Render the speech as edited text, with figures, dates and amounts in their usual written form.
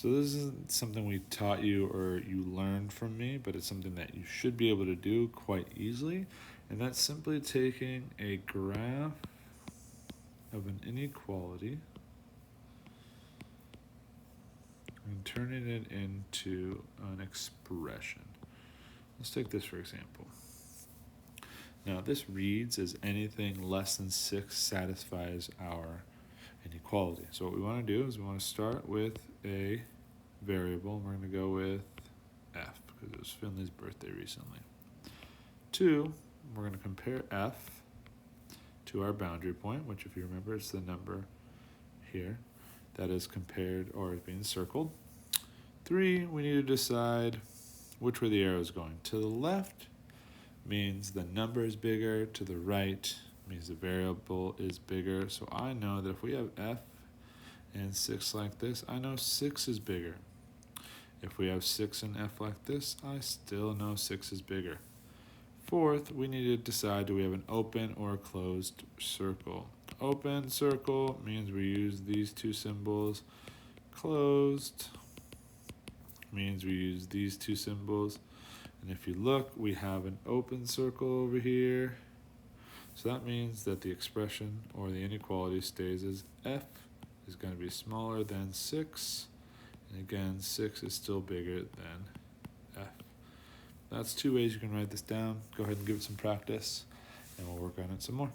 So this isn't something we taught you or you learned from me, but it's something that you should be able to do quite easily. And that's simply taking a graph of an inequality and turning it into an expression. Let's take this for example. Now this reads as anything less than 6 satisfies our inequality. So what we want to do is we want to start with a variable. We're going to go with f because it was Finley's birthday recently. 2, we're going to compare f to our boundary point, which if you remember it's the number here that is compared or is being circled. 3, we need to decide which way the arrow is going. To the left means the number is bigger, to the right means the variable is bigger. So I know that if we have f and 6 like this, I know 6 is bigger. If we have 6 and f like this, I still know 6 is bigger. 4th, we need to decide, do we have an open or a closed circle? Open circle means we use these two symbols. Closed means we use these two symbols. And if you look, we have an open circle over here. So that means that the expression or the inequality stays as f is going to be smaller than 6. And again, 6 is still bigger than f. That's 2 ways you can write this down. Go ahead and give it some practice, and we'll work on it some more.